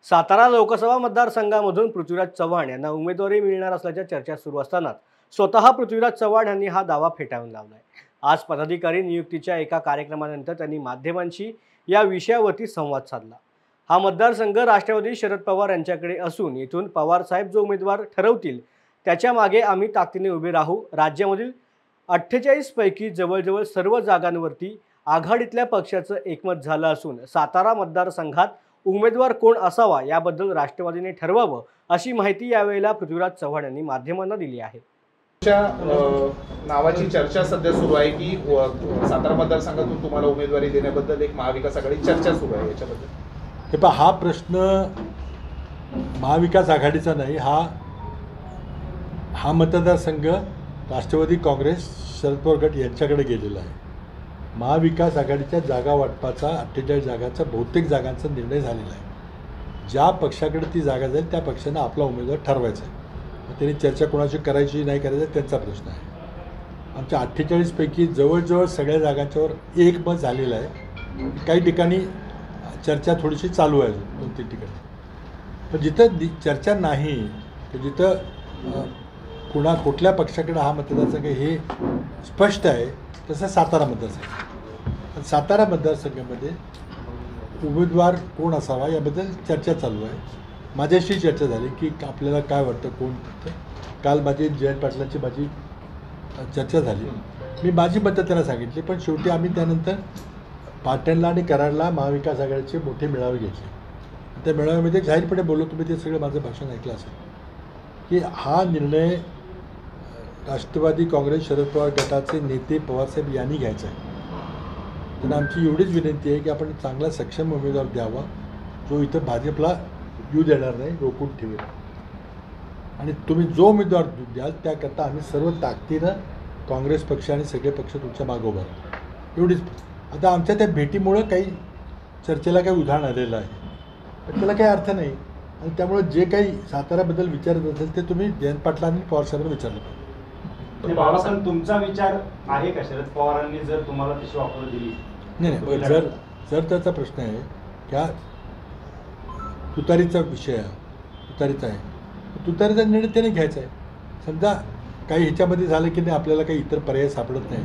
सातारा लोकसभा मतदारसंघामधून पृथ्वीराज चव्हाण यांना उमेदवारी मिळणार असल्याच्या चर्चा सुरू असताना स्वतः पृथ्वीराज चव्हाण यांनी हा दावा फेटाळून लावलाय। आज पदाधिकारी नियुक्तीच्या एका कार्यक्रमानंतर त्यांनी माध्यमांशी या विषयावरती संवाद साधला। हा मतदारसंघ राष्ट्रवादी शरद पवार यांच्याकडे असून येथून पवार साहेब जो उमेदवार ठरवतील त्याच्या मागे आम्ही ताकदीने उभे राहू। राज्यामधील 48 पैकी जवळजवळ सर्व जागांवरती आघाडीतल्या पक्षाचं एकमत झालं असून सातारा मतदारसंघात उमेदवार कोण असावा याबद्दल राष्ट्रवादीने ठरवावं अशी माहिती यावेळेला पृथ्वीराज चव्हाण यांनी माध्यमांना दिली आहे। नावाची चर्चा सध्या सुरू आहे की सातारा मतदारसंघातून तुम्हाला उमेदवारी देण्याबद्दल एक महाविकास आघाडी चर्चा सुरू आहे। याच्याबद्दल हे पहा, हा प्रश्न महाविकास आघाडीचा नाही, हा मतदारसंघ राष्ट्रवादी काँग्रेस शरद पवार गट यांच्याकडे गेलेला आहे। महाविकास आघाडीच्या जागा वाटपाचा 48 जागांचा बहुतेक जागांचा निर्णय झालेला आहे। ज्या पक्षाकडे ती जागा जाईल त्या पक्षानं आपला उमेदवार ठरवायचा आहे। मग त्यांनी चर्चा कोणाची करायची नाही करायची त्यांचा प्रश्न आहे। आमच्या 48 पैकी जवळजवळ सगळ्या जागांच्यावर एकमत झालेलं आहे। काही ठिकाणी चर्चा थोडीशी चालू आहे, 2-3 ठिकाणी। पण जिथं चर्चा नाही तर जिथं कुठल्या पक्षाकडे हा मतदारसंघ हे स्पष्ट आहे तसं सातारा मतदारसंघ। सातारा मतदारसंघामध्ये उमेदवार कोण असावा याबद्दल चर्चा चालू आहे। माझ्याशी चर्चा झाली की आपल्याला काय वाटतं कोण वाटतं। काल जयंत पाटलांची माझी चर्चा झाली, मी माझी मतं त्यांना सांगितली। पण शेवटी आम्ही त्यानंतर पाटणला आणि कराडला महाविकास आघाडीचे मोठे मेळावे घेतले। त्या मेळाव्यामध्ये जाहीरपणे बोललो, तुम्ही ते सगळं माझं भाषण ऐकलं असेल, की हा निर्णय राष्ट्रवादी काँग्रेस शरद पवार गटाचे नेते पवारसाहेब यांनी घ्यायचा आहे। त्यांना आमची एवढीच विनंती आहे की आपण चांगला सक्षम उमेदवार द्यावा जो इथं भाजपला येऊ देणार नाही, रोखून ठेवेल। आणि तुम्ही जो उमेदवार द्याल त्याकरता आम्ही सर्व ताकदीनं काँग्रेस पक्ष आणि सगळे पक्ष तुमच्या मागं उभा राहू, एवढीच। आता आमच्या त्या भेटीमुळं काही चर्चेला काही उधाण आलेलं आहे, पण त्याला काही अर्थ नाही। आणि त्यामुळे जे काही साताऱ्याबद्दल विचारत असेल ते तुम्ही जयंत पाटला आणि पवारसाहेबांना विचारलं पाहिजे। बाबासाहेब, तुमचा विचार आहे का शरद पवारांनी जर तुम्हाला तशी ऑफर दिली? नाही, जर त्याचा प्रश्न आहे क्या तुतारीचा विषय तुतारीचा आहे, तुतारीचा निर्णय त्याने घ्यायचा आहे। समजा काही ह्याच्यामध्ये झालं की नाही, आपल्याला काही इतर पर्याय सापडत नाही,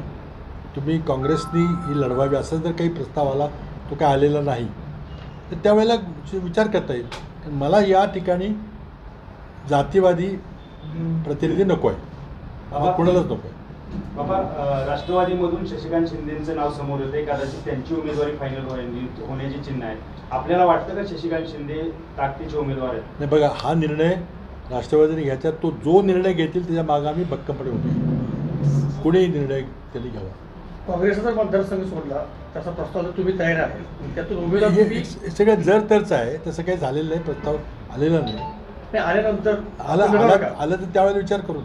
तुम्ही काँग्रेसनी ही लढवावी असं जर काही प्रस्ताव आला, तो काय आलेला नाही, तर त्यावेळेला विचार करता येईल। मला या ठिकाणी जातीवादी प्रतिनिधी नको आहे, कोणालाच नको आहे। बाबा, राष्ट्रवादीमधून शशिकांत शिंदेचं नाव समोर येते, कदाचित त्यांची उमेदवारी फायनल होण्याची चिन्ह आहे। आपल्याला वाटतं का शशिकांत शिंदे ताकदीचे उमेदवार आहेत? नाही, बघा, हा निर्णय राष्ट्रवादीने घ्यायचा, तो जो निर्णय घेतील त्याच्या मागे आम्ही भक्कमपणे होते। कुणीही निर्णय त्यांनी घ्यावा। काँग्रेसचा मतदारसंघ सोडला त्याचा प्रस्ताव तुम्ही तयार आहे, त्यातून उमेदवार सगळं जर तरच आहे, तसं काही झालेलं नाही, प्रस्ताव आलेला नाही। आल्यानंतर आलं तर त्यावेळेला विचार करू.